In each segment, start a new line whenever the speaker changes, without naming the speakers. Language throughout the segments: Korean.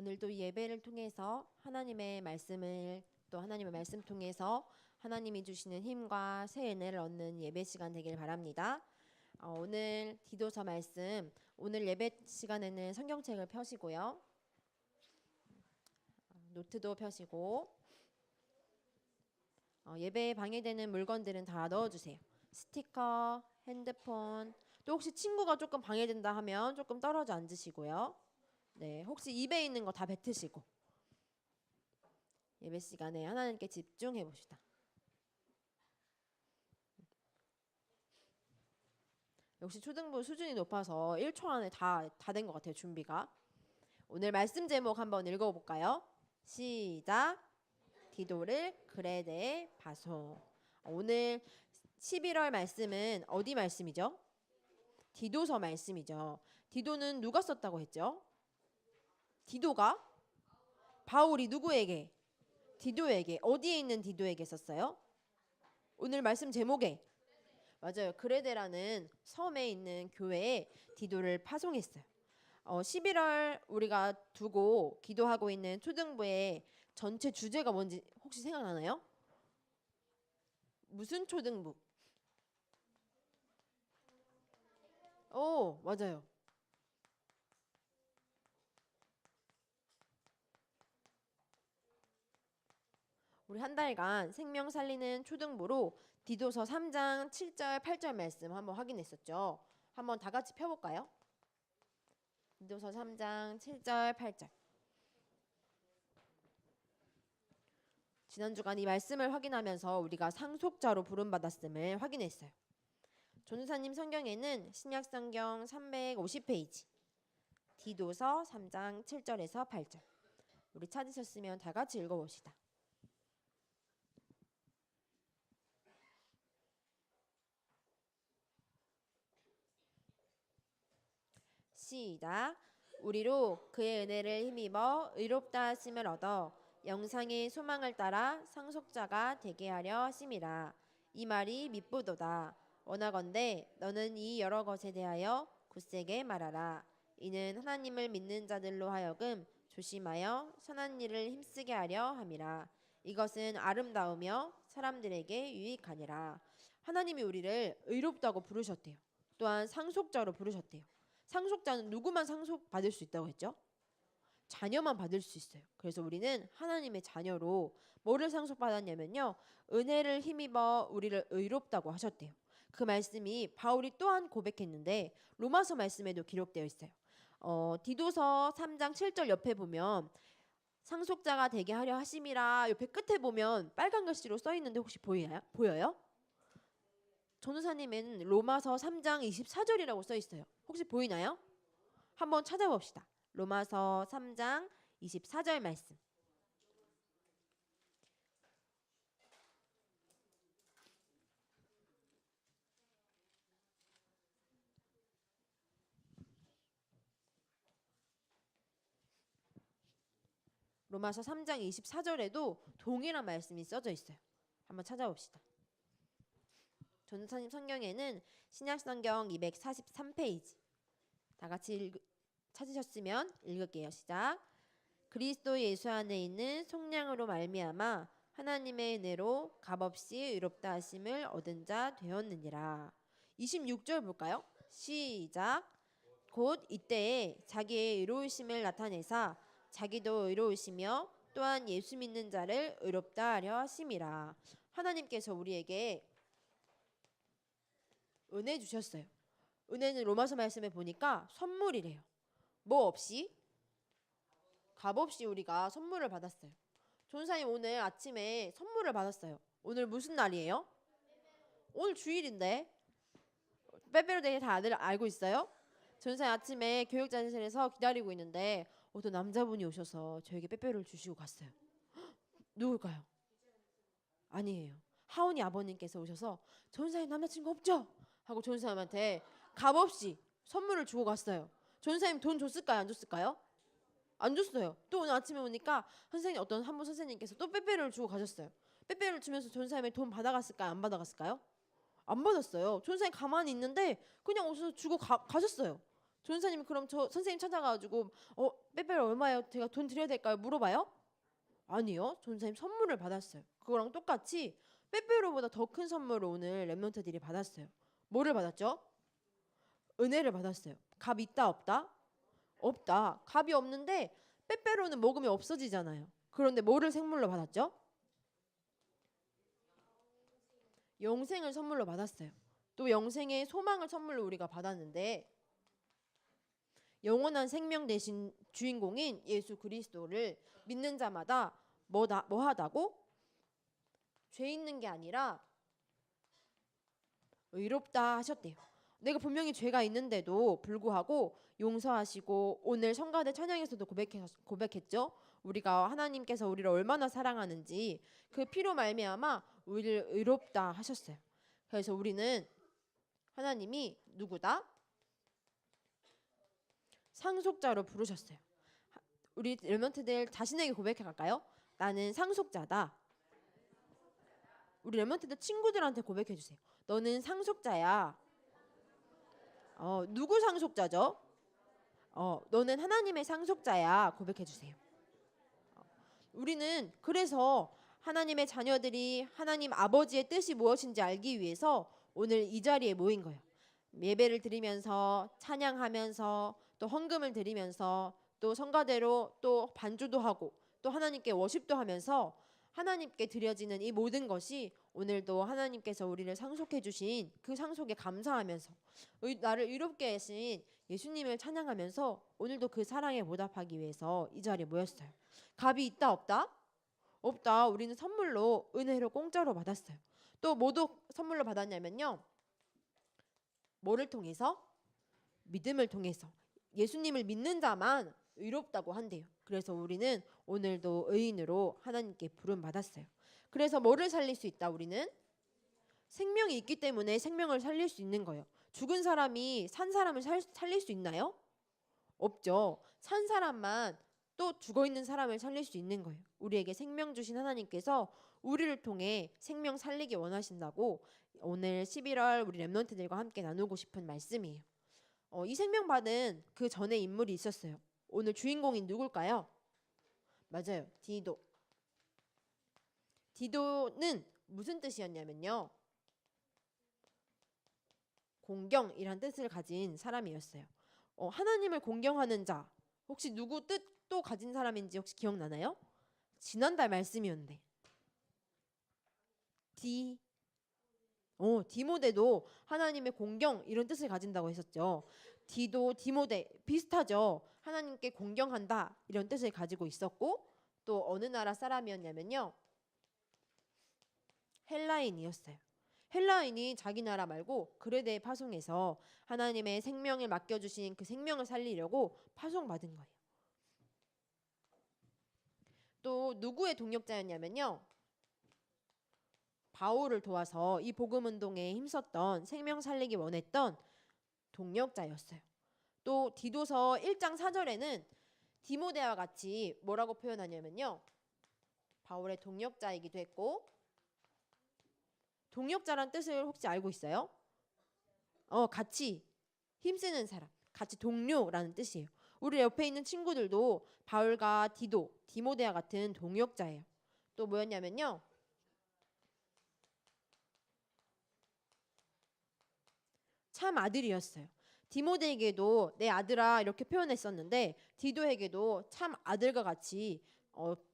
오늘도 예배를 통해서 하나님의 말씀을 또 하나님의 말씀 통해서 하나님이 주시는 힘과 새 은혜를 얻는 예배 시간 되길 바랍니다. 오늘 디도서 말씀, 오늘 예배 시간에는 성경책을 펴시고요. 노트도 펴시고 예배에 방해되는 물건들은 다 넣어주세요. 스티커, 핸드폰, 또 혹시 친구가 조금 방해된다 하면 조금 떨어져 앉으시고요. 네, 혹시 입에 있는 거 다 뱉으시고 예배 시간에 하나님께 집중해 봅시다. 역시 초등부 수준이 높아서 1초 안에 다 된 것 같아요. 준비가. 오늘 말씀 제목 한번 읽어볼까요? 시작. 디도를 그레데 바송. 오늘 11월 말씀은 어디 말씀이죠? 디도서 말씀이죠. 디도는 누가 썼다고 했죠? 디도가 바울이 누구에게? 디도에게. 어디에 있는 디도에게 썼어요? 오늘 말씀 제목에 맞아요. 그레데라는 섬에 있는 교회에 디도를 파송했어요. 11월 우리가 두고 기도하고 있는 초등부의 전체 주제가 뭔지 혹시 생각나나요? 무슨 초등부? 맞아요. 우리 한 달간 생명 살리는 초등부로 디도서 3장 7절 8절 말씀 한번 확인했었죠. 한번 다 같이 펴볼까요? 디도서 3장 7절 8절. 지난 주간 이 말씀을 확인하면서 우리가 상속자로 부름받았음을 확인했어요. 전우사님 성경에는 신약성경 350페이지 디도서 3장 7절에서 8절. 우리 찾으셨으면 다 같이 읽어봅시다. 시작. 우리로 그의 은혜를 힘입어 의롭다 하심을 얻어 영상의 소망을 따라 상속자가 되게 하려 하심이라. 이 말이 미쁘도다. 원하건대 너는 이 여러 것에 대하여 굳세게 말하라. 이는 하나님을 믿는 자들로 하여금 조심하여 선한 일을 힘쓰게 하려 함이라. 이것은 아름다우며 사람들에게 유익하니라. 하나님이 우리를 의롭다고 부르셨대요. 또한 상속자로 부르셨대요. 상속자는 누구만 상속받을 수 있다고 했죠? 자녀만 받을 수 있어요. 그래서 우리는 하나님의 자녀로 뭐를 상속받았냐면요. 은혜를 힘입어 우리를 의롭다고 하셨대요. 그 말씀이 바울이 또한 고백했는데 로마서 말씀에도 기록되어 있어요. 디도서 3장 7절 옆에 보면 상속자가 되게 하려 하심이라 옆에 끝에 보면 빨간 글씨로 써 있는데 혹시 보여요? 전우사님은 로마서 3장 24절이라고 써 있어요. 혹시 보이나요? 한번 찾아봅시다. 로마서 3장 24절 말씀. 로마서 3장 24절에도 동일한 말씀이 써져 있어요. 한번 찾아봅시다. 전우사님 성경에는 신약성경 243페이지 다 같이 찾으셨으면 읽을게요. 시작. 그리스도 예수 안에 있는 속량으로 말미암아 하나님의 은혜로 값없이 의롭다 하심을 얻은 자 되었느니라. 26절 볼까요? 시작. 곧 이때에 자기의 의로우심을 나타내사 자기도 의로우시며 또한 예수 믿는 자를 의롭다 하려 하심이라. 하나님께서 우리에게 은혜 주셨어요. 은혜는 로마서 말씀에 보니까 선물이래요. 뭐 없이? 값 없이 우리가 선물을 받았어요. 전사님 오늘 아침에 선물을 받았어요. 오늘 무슨 날이에요? 오늘 주일인데 빼빼로데이 다들 알고 있어요? 전사님 아침에 교육자실에서 기다리고 있는데 어떤 남자분이 오셔서 저에게 빼빼로를 주시고 갔어요. 누굴까요? 아니에요. 하온이 아버님께서 오셔서 전사님 남자친구 없죠? 하고 전사님한테 값없이 선물을 주고 갔어요. 전사님 돈 줬을까요? 안 줬을까요? 안 줬어요. 또 오늘 아침에 오니까 어떤 한분 선생님께서 또 빼빼로를 주고 가셨어요. 빼빼로를 주면서 전사님의 돈 받아갔을까요? 안 받아갔을까요? 안 받았어요. 전사님 가만히 있는데 그냥 오셔서 주고 가셨어요. 전사님이 그럼 저 선생님 찾아가지고 빼빼로 얼마예요? 제가 돈 드려야 될까요? 물어봐요? 아니요. 전사님 선물을 받았어요. 그거랑 똑같이 빼빼로보다 더 큰 선물을 오늘 랩런트들이 받았어요. 뭐를 받았죠? 은혜를 받았어요. 값 있다 없다? 없다. 값이 없는데 빼빼로는 먹으면 없어지잖아요. 그런데 뭐를 생물로 받았죠? 영생을 선물로 받았어요. 또 영생의 소망을 선물로 우리가 받았는데 영원한 생명 대신 주인공인 예수 그리스도를 믿는 자마다 뭐 하다고? 죄 있는 게 아니라 의롭다 하셨대요. 내가 분명히 죄가 있는데도 불구하고 용서하시고 오늘 성가대 찬양에서도 고백했죠. 우리가 하나님께서 우리를 얼마나 사랑하는지 그 피로 말미암아 우리를 의롭다 하셨어요. 그래서 우리는 하나님이 누구다? 상속자로 부르셨어요. 우리 렘넌트들 자신에게 고백해 갈까요? 나는 상속자다. 우리 렘넌트들 친구들한테 고백해 주세요. 너는 상속자야. 누구 상속자죠? 너는 하나님의 상속자야. 고백해 주세요. 우리는 그래서 하나님의 자녀들이 하나님 아버지의 뜻이 무엇인지 알기 위해서 오늘 이 자리에 모인 거예요. 예배를 드리면서 찬양하면서 또 헌금을 드리면서 또 성가대로 또 반주도 하고 또 하나님께 워십도 하면서 하나님께 드려지는 이 모든 것이 오늘도 하나님께서 우리를 상속해 주신 그 상속에 감사하면서 나를 의롭게 하신 예수님을 찬양하면서 오늘도 그 사랑에 보답하기 위해서 이 자리에 모였어요. 값이 있다 없다? 없다. 우리는 선물로 은혜로 공짜로 받았어요. 또 뭐도 선물로 받았냐면요. 뭐를 통해서? 믿음을 통해서. 예수님을 믿는 자만 의롭다고 한대요. 그래서 우리는 오늘도 의인으로 하나님께 부름 받았어요. 그래서 뭐를 살릴 수 있다? 우리는 생명이 있기 때문에 생명을 살릴 수 있는 거예요. 죽은 사람이 산 사람을 살릴 수 있나요? 없죠. 산 사람만 또 죽어 있는 사람을 살릴 수 있는 거예요. 우리에게 생명 주신 하나님께서 우리를 통해 생명 살리기 원하신다고 오늘 11월 우리 렘넌트들과 함께 나누고 싶은 말씀이에요. 이 생명 받은 그 전에 인물이 있었어요. 오늘 주인공인 누굴까요? 맞아요. 디도. 디도는 무슨 뜻이었냐면요. 공경이란 뜻을 가진 사람이었어요. 하나님을 공경하는 자. 혹시 누구 뜻도 가진 사람인지 혹시 기억나나요? 지난달 말씀이었는데. 디모데도 하나님의 공경 이런 뜻을 가진다고 했었죠. 디도, 디모데 비슷하죠. 하나님께 공경한다 이런 뜻을 가지고 있었고 또 어느 나라 사람이었냐면요. 헬라인이었어요. 헬라인이 자기 나라 말고 그레데에 파송해서 하나님의 생명을 맡겨주신 그 생명을 살리려고 파송받은 거예요. 또 누구의 동력자였냐면요. 바울을 도와서 이 복음운동에 힘썼던 생명 살리기 원했던 동력자였어요. 또 디도서 1장 4절에는 디모데와 같이 뭐라고 표현하냐면요. 바울의 동력자이기도 했고 동력자란 뜻을 혹시 알고 있어요? 같이 힘쓰는 사람, 같이 동료라는 뜻이에요. 우리 옆에 있는 친구들도 바울과 디도, 디모데와 같은 동력자예요. 또 뭐였냐면요. 참 아들이었어요. 디모데에게도 내 아들아 이렇게 표현했었는데 디도에게도 참 아들과 같이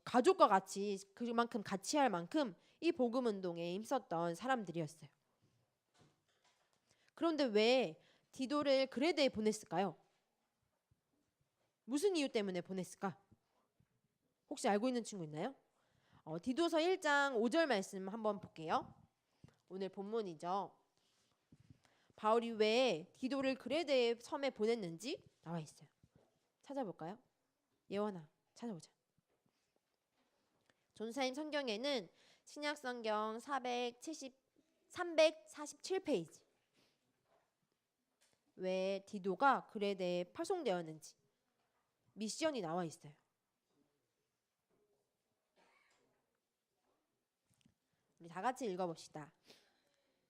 가족과 같이 그만큼 같이 할 만큼 이 복음 운동에 힘썼던 사람들이었어요. 그런데 왜 디도를 그레데에 보냈을까요? 무슨 이유 때문에 보냈을까? 혹시 알고 있는 친구 있나요? 디도서 1장 5절 말씀 한번 볼게요. 오늘 본문이죠. 바울이 왜 디도를 그레데 섬에 보냈는지 나와 있어요. 찾아볼까요? 예원아 찾아보자. 존사임 성경에는 신약 성경 347페이지 왜 디도가 그레데에 파송되었는지 미션이 나와 있어요. 우리 다 같이 읽어봅시다.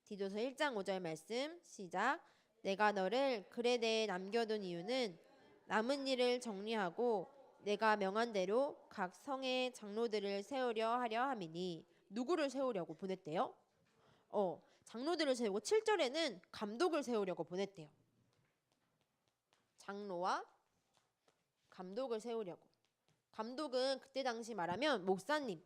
디도서 1장 5절 말씀 시작. 내가 너를 그레데에 남겨둔 이유는 남은 일을 정리하고 내가 명한 대로 각 성의 장로들을 세우려 하려 함이니. 누구를 세우려고 보냈대요? 장로들을 세우고 7절에는 감독을 세우려고 보냈대요. 장로와 감독을 세우려고. 감독은 그때 당시 말하면 목사님,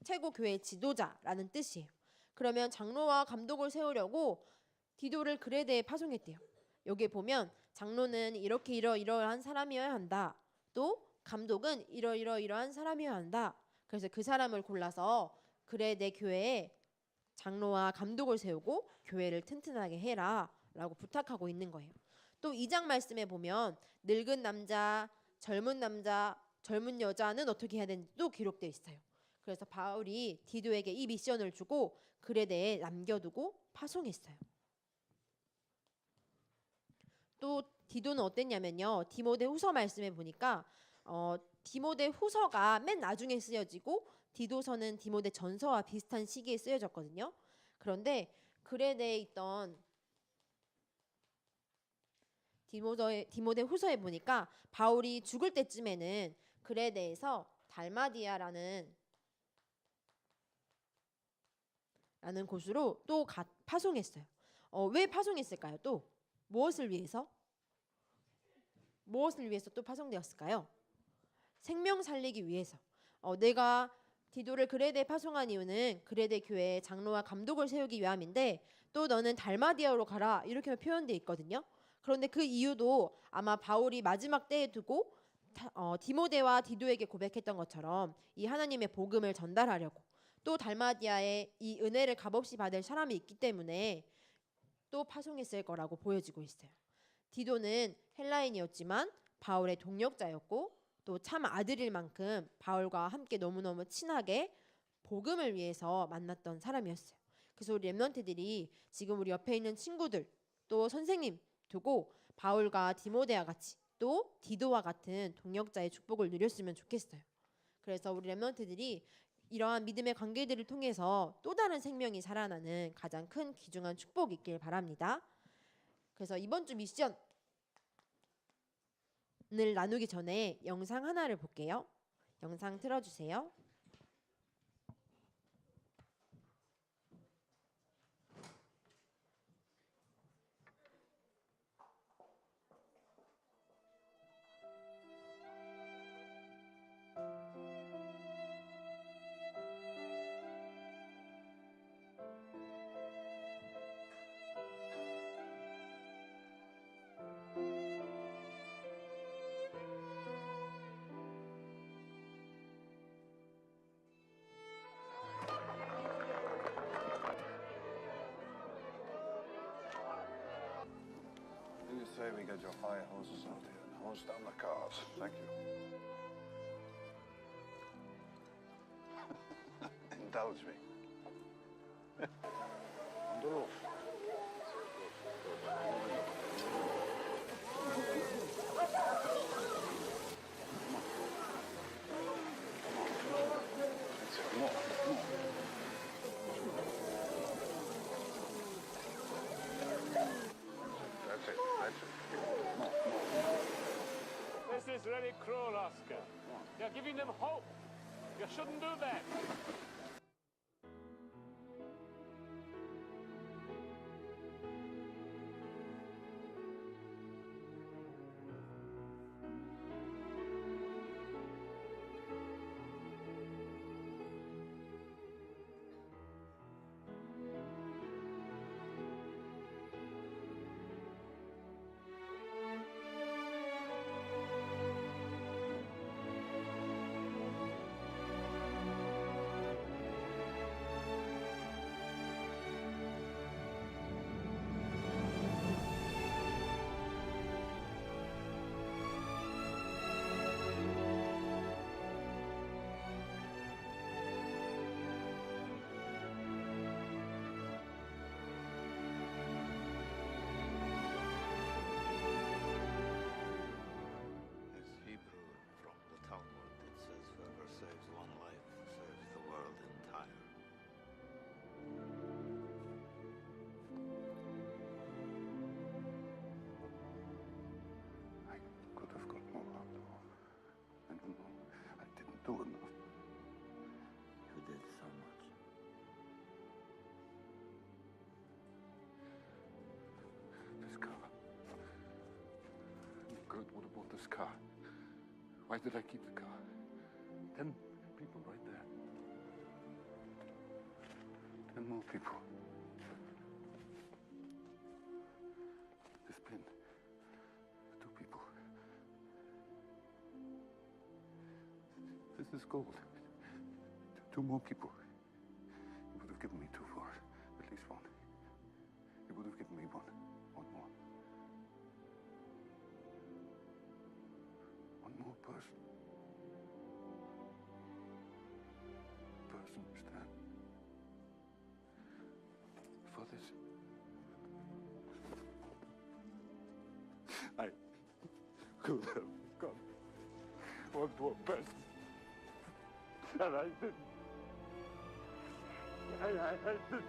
최고 교회 지도자라는 뜻이에요. 그러면 장로와 감독을 세우려고 디도를 그레데에 파송했대요. 여기에 보면 장로는 이렇게 이러이러한 사람이어야 한다. 또 감독은 이러이러한 사람이어야 한다. 그래서 그 사람을 골라서 그레데 교회에 장로와 감독을 세우고 교회를 튼튼하게 해라 라고 부탁하고 있는 거예요. 또 2장 말씀에 보면 늙은 남자, 젊은 여자는 어떻게 해야 되는지도 기록되어 있어요. 그래서 바울이 디도에게 이 미션을 주고 그레데에 남겨두고 파송했어요. 또 디도는 어땠냐면요. 디모데 후서 말씀에 보니까 디모데 후서가 맨 나중에 쓰여지고 디도서는 디모데 전서와 비슷한 시기에 쓰여졌거든요. 그런데 그레데에 있던 디모데 후서에 보니까 바울이 죽을 때쯤에는 그레데에서 달마디아라는 곳으로 또 파송했어요. 왜 파송했을까요? 또 무엇을 위해서 또 파송되었을까요? 생명 살리기 위해서. 내가 디도를 그레데에 파송한 이유는 그레데 교회에 장로와 감독을 세우기 위함인데 또 너는 달마디아로 가라 이렇게 표현되어 있거든요. 그런데 그 이유도 아마 바울이 마지막 때에 두고 디모데와 디도에게 고백했던 것처럼 이 하나님의 복음을 전달하려고, 또 달마디아에 이 은혜를 값없이 받을 사람이 있기 때문에 또 파송했을 거라고 보여지고 있어요. 디도는 헬라인이었지만 바울의 동역자였고 또 참 아들일 만큼 바울과 함께 너무너무 친하게 복음을 위해서 만났던 사람이었어요. 그래서 우리 렘넌트들이 지금 우리 옆에 있는 친구들 또 선생님 두고 바울과 디모데와 같이 또 디도와 같은 동역자의 축복을 누렸으면 좋겠어요. 그래서 우리 렘넌트들이 이러한 믿음의 관계들을 통해서 또 다른 생명이 살아나는 가장 큰 귀중한 축복이 있길 바랍니다. 그래서 이번 주 미션을 나누기 전에 영상 하나를 볼게요. 영상 틀어주세요.
You say we get your fire hoses out here and hose down the cars. Thank you. Indulge me. On the roof. Come on. That's it.
This is really cruel, Oscar. You're giving them hope. You shouldn't do that.
Good. What about this car? Why did I keep the car? 10 people right there. 10 more people. This pin. 2 people. This is gold. 2 more people. You would have given me 2 for it. At least 1. You would have given me 1. 1 more. 1 more person. Person stand. For this. I could have got 1 more person. And I didn't. I didn't.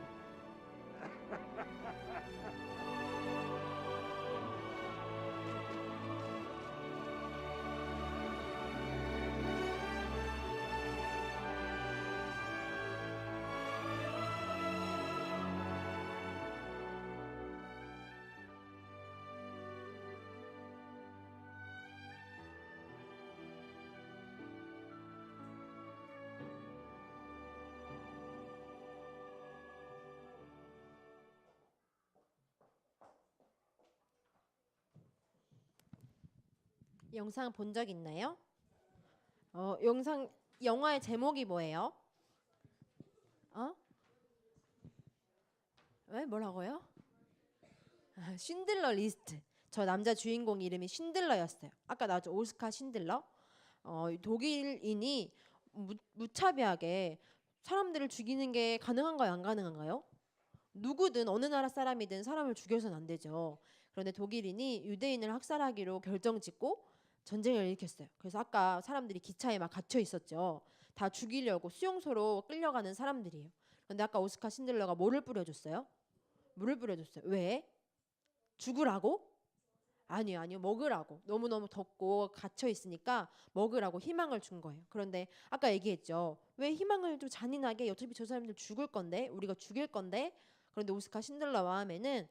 영상 본 적 있나요? 영화의 제목이 뭐예요? 왜 뭐라고요? 쉰들러 리스트. 저 남자 주인공 이름이 쉰들러였어요. 아까 나왔죠, 오스카 쉰들러. 독일인이 무차별하게 사람들을 죽이는 게 가능한가요, 안 가능한가요? 누구든 어느 나라 사람이든 사람을 죽여서는 안 되죠. 그런데 독일인이 유대인을 학살하기로 결정짓고 전쟁을 일으켰어요. 그래서 아까 사람들이 기차에 막 갇혀 있었죠. 다 죽이려고 수용소로 끌려가는 사람들이에요. 그런데 아까 오스카 신들러가 뭐를 뿌려줬어요? 물을 뿌려줬어요. 왜? 죽으라고? 아니요. 먹으라고. 너무너무 덥고 갇혀 있으니까 먹으라고 희망을 준 거예요. 그런데 아까 얘기했죠. 왜 희망을 좀 잔인하게, 어차피 저 사람들 죽을 건데, 우리가 죽일 건데. 그런데 오스카 신들러 마음에는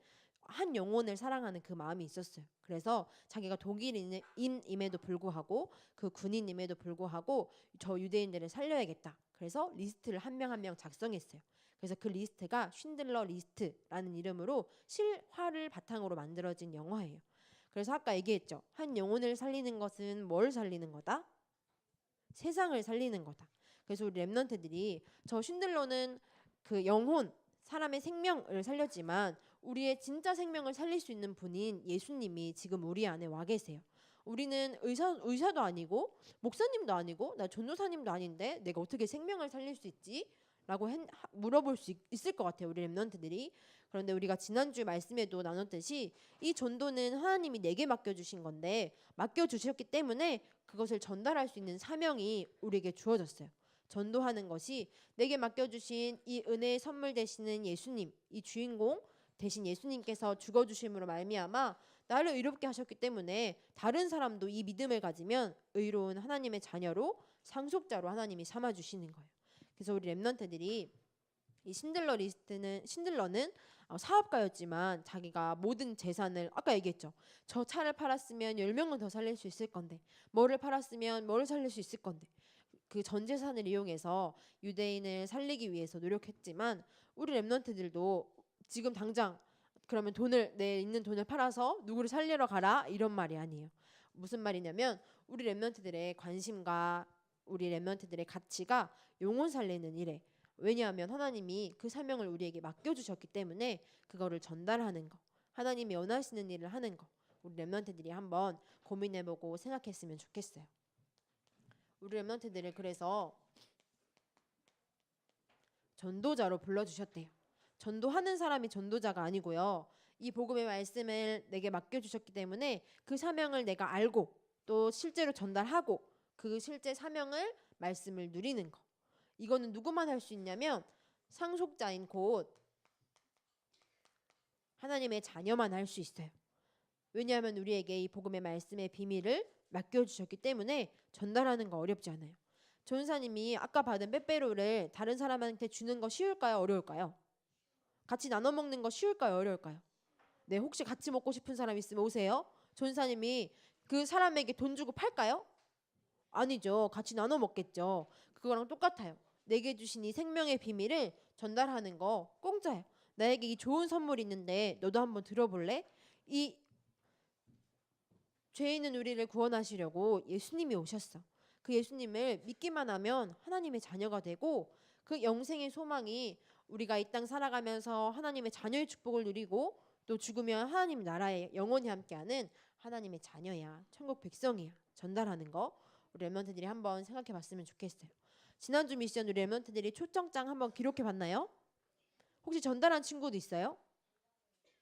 한 영혼을 사랑하는 그 마음이 있었어요. 그래서 자기가 독일인임에도 불구하고, 그 군인임에도 불구하고 저 유대인들을 살려야겠다. 그래서 리스트를 한 명 한 명 작성했어요. 그래서 그 리스트가 쉰들러 리스트라는 이름으로 실화를 바탕으로 만들어진 영화예요. 그래서 아까 얘기했죠. 한 영혼을 살리는 것은 뭘 살리는 거다? 세상을 살리는 거다. 그래서 우리 랩런트들이, 저 쉰들러는 그 영혼, 사람의 생명을 살렸지만 우리의 진짜 생명을 살릴 수 있는 분인 예수님이 지금 우리 안에 와 계세요. 우리는 의사도 아니고 목사님도 아니고 나 전도사님도 아닌데 내가 어떻게 생명을 살릴 수 있지? 라고 물어볼 수 있을 것 같아요, 우리 랩런트들이. 그런데 우리가 지난주 말씀에도 나눴듯이 이 전도는 하나님이 내게 맡겨주신 건데, 맡겨주셨기 때문에 그것을 전달할 수 있는 사명이 우리에게 주어졌어요. 전도하는 것이 내게 맡겨주신 이 은혜의 선물 되시는 예수님, 이 주인공 대신 예수님께서 죽어주심으로 말미암아 나를 의롭게 하셨기 때문에 다른 사람도 이 믿음을 가지면 의로운 하나님의 자녀로, 상속자로 하나님이 삼아주시는 거예요. 그래서 우리 랩런트들이 이 신들러는 사업가였지만 자기가 모든 재산을, 아까 얘기했죠. 저 차를 팔았으면 10명은 더 살릴 수 있을 건데, 뭐를 팔았으면 뭐를 살릴 수 있을 건데, 그 전 재산을 이용해서 유대인을 살리기 위해서 노력했지만 우리 랩런트들도 지금 당장 그러면 내 있는 돈을 팔아서 누구를 살리러 가라, 이런 말이 아니에요. 무슨 말이냐면 우리 랩런트들의 관심과 우리 랩런트들의 가치가 영혼 살리는 일에, 왜냐하면 하나님이 그 사명을 우리에게 맡겨주셨기 때문에 그거를 전달하는 거, 하나님이 원하시는 일을 하는 거, 우리 랩런트들이 한번 고민해보고 생각했으면 좋겠어요. 우리 랩런트들을 그래서 전도자로 불러주셨대요. 전도하는 사람이 전도자가 아니고요. 이 복음의 말씀을 내게 맡겨주셨기 때문에 그 사명을 내가 알고 또 실제로 전달하고 그 실제 사명을, 말씀을 누리는 거. 이거는 누구만 할 수 있냐면 상속자인 곧 하나님의 자녀만 할 수 있어요. 왜냐하면 우리에게 이 복음의 말씀의 비밀을 맡겨주셨기 때문에 전달하는 거 어렵지 않아요. 전사님이 아까 받은 빼빼로를 다른 사람한테 주는 거 쉬울까요, 어려울까요? 같이 나눠 먹는 거 쉬울까요, 어려울까요? 네, 혹시 같이 먹고 싶은 사람 있으면 오세요. 전사님이 그 사람에게 돈 주고 팔까요? 아니죠. 같이 나눠 먹겠죠. 그거랑 똑같아요. 내게 주신 이 생명의 비밀을 전달하는 거 공짜예요. 나에게 이 좋은 선물이 있는데 너도 한번 들어볼래? 이 죄 있는 우리를 구원하시려고 예수님이 오셨어. 그 예수님을 믿기만 하면 하나님의 자녀가 되고 그 영생의 소망이 우리가 이 땅 살아가면서 하나님의 자녀의 축복을 누리고 또 죽으면 하나님 나라에 영원히 함께하는 하나님의 자녀야. 천국 백성이야. 전달하는 거 우리 랩런트들이 한번 생각해 봤으면 좋겠어요. 지난주 미션 우리 랩런트들이 초청장 한번 기록해 봤나요? 혹시 전달한 친구도 있어요?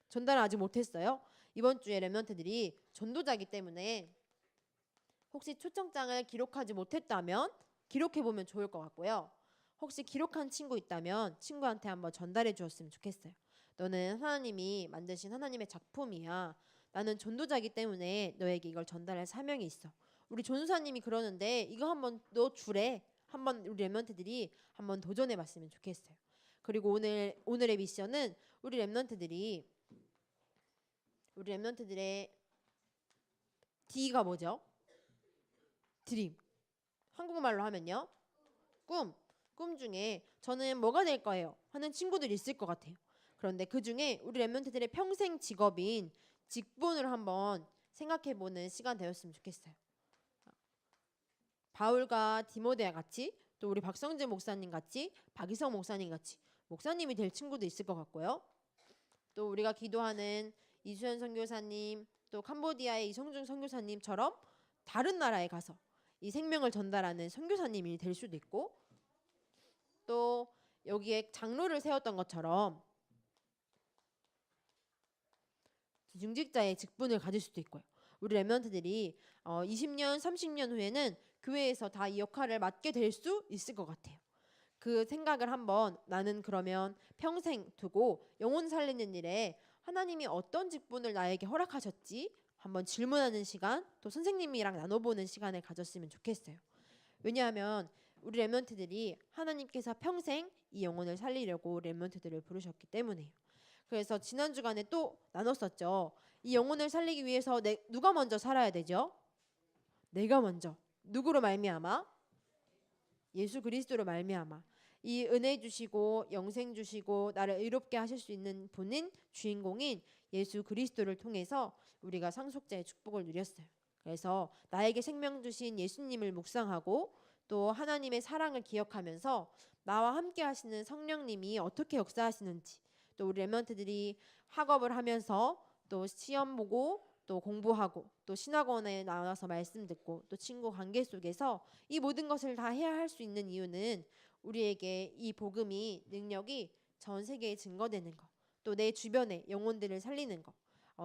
전달을 아직 못했어요? 이번 주에 랩런트들이 전도자이기 때문에 혹시 초청장을 기록하지 못했다면 기록해보면 좋을 것 같고요. 혹시 기록한 친구 있다면 친구한테 한번 전달해 주었으면 좋겠어요. 너는 하나님이 만드신 하나님의 작품이야. 나는 전도자이기 때문에 너에게 이걸 전달할 사명이 있어. 우리 전도사님이 그러는데 이거 한번 너 주래. 한번 우리 랩런트들이 한번 도전해 봤으면 좋겠어요. 그리고 오늘의 미션은 우리 랩런트들의 D가 뭐죠? 드림. 한국말로 하면요. 꿈 중에 저는 뭐가 될 거예요? 하는 친구들이 있을 것 같아요. 그런데 그 중에 우리 랩런트들의 평생 직업인 직분을 한번 생각해보는 시간 되었으면 좋겠어요. 바울과 디모데와 같이 또 우리 박성재 목사님 같이 박이성 목사님 같이 목사님이 될 친구도 있을 것 같고요. 또 우리가 기도하는 이수연 선교사님 또 캄보디아의 이성중 선교사님처럼 다른 나라에 가서 이 생명을 전달하는 선교사님이 될 수도 있고 또 여기에 장로를 세웠던 것처럼 중직자의 직분을 가질 수도 있고요. 우리 랩런트들이 20년, 30년 후에는 교회에서 다 이 역할을 맡게 될 수 있을 것 같아요. 그 생각을 한번 나는 그러면 평생 두고 영혼 살리는 일에 하나님이 어떤 직분을 나에게 허락하셨지? 한번 질문하는 시간, 또 선생님이랑 나눠보는 시간을 가졌으면 좋겠어요. 왜냐하면 우리 랩런트들이 하나님께서 평생 이 영혼을 살리려고 랩런트들을 부르셨기 때문에요. 그래서 지난 주간에 또 나눴었죠. 이 영혼을 살리기 위해서 누가 먼저 살아야 되죠? 내가 먼저. 누구로 말미암아? 예수 그리스도로 말미암아. 이 은혜 주시고 영생 주시고 나를 의롭게 하실 수 있는 분인 주인공인 예수 그리스도를 통해서 우리가 상속자의 축복을 누렸어요. 그래서 나에게 생명 주신 예수님을 묵상하고 또 하나님의 사랑을 기억하면서 나와 함께 하시는 성령님이 어떻게 역사하시는지 또 우리 랩런트들이 학업을 하면서 또 시험 보고 또 공부하고 또 신학원에 나와서 말씀 듣고 또 친구 관계 속에서 이 모든 것을 다 해야 할 수 있는 이유는 우리에게 이 복음이 능력이 전 세계에 증거되는 것, 또 내 주변에 영혼들을 살리는 것.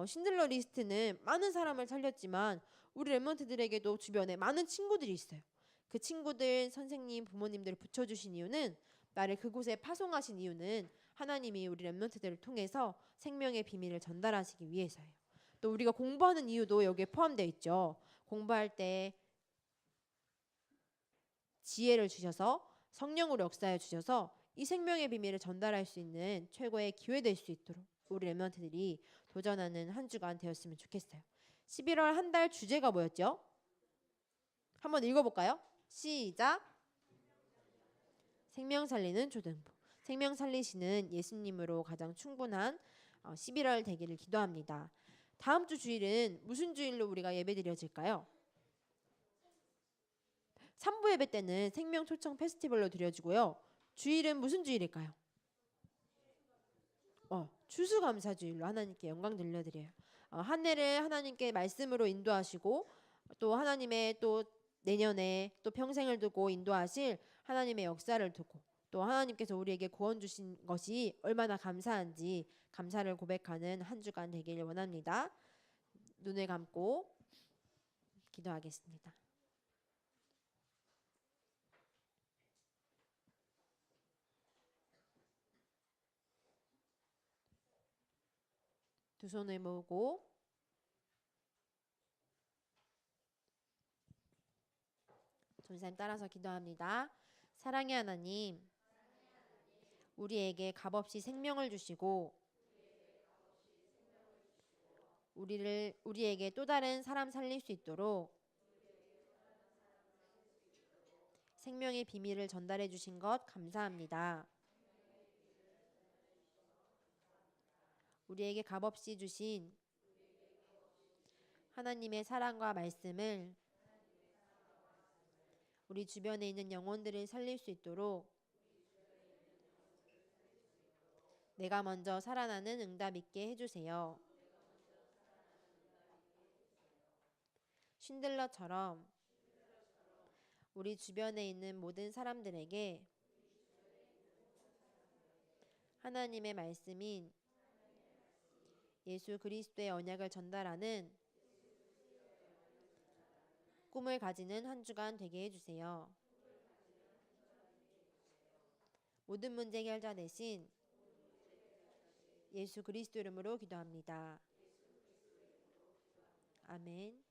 신들러 리스트는 많은 사람을 살렸지만 우리 랩런트들에게도 주변에 많은 친구들이 있어요. 그 친구들, 선생님, 부모님들을 붙여주신 이유는 나를 그곳에 파송하신 이유는 하나님이 우리 랩런트들을 통해서 생명의 비밀을 전달하시기 위해서예요. 또 우리가 공부하는 이유도 여기에 포함되어 있죠. 공부할 때 지혜를 주셔서 성령으로 역사해 주셔서 이 생명의 비밀을 전달할 수 있는 최고의 기회 될 수 있도록 우리 랩런트들이 도전하는 한 주간 되었으면 좋겠어요. 11월 한 달 주제가 뭐였죠? 한번 읽어볼까요? 시작. 생명 살리는 초등부. 생명 살리시는 예수님으로 가장 충분한 11월 되기를 기도합니다. 다음 주 주일은 무슨 주일로 우리가 예배 드려질까요? 3부 예배 때는 생명 초청 페스티벌로 드려지고요. 주일은 무슨 주일일까요? 추수감사주일로 하나님께 영광 돌려드려요. 한 해를 하나님께 말씀으로 인도하시고 또 하나님의 또 내년에 또 평생을 두고 인도하실 하나님의 역사를 두고 또 하나님께서 우리에게 구원 주신 것이 얼마나 감사한지 감사를 고백하는 한 주간 되기를 원합니다. 눈을 감고 기도하겠습니다. 두 손을 모으고 전사님 따라서 기도합니다. 사랑의 하나님, 우리에게 값없이 생명을 주시고 우리에게 또 다른 사람 살릴 수 있도록 생명의 비밀을 전달해 주신 것 감사합니다. 우리에게 값없이 주신 하나님의 사랑과 말씀을 우리 주변에 있는 영혼들을 살릴 수 있도록 내가 먼저 살아나는 응답 있게 해주세요. 쉰들러처럼 우리 주변에 있는 모든 사람들에게 하나님의 말씀인 예수 그리스도의 언약을 전달하는 꿈을 가지는 한 주간 되게 해주세요. 모든 문제 해결자 대신 예수 그리스도 이름으로 기도합니다. 아멘.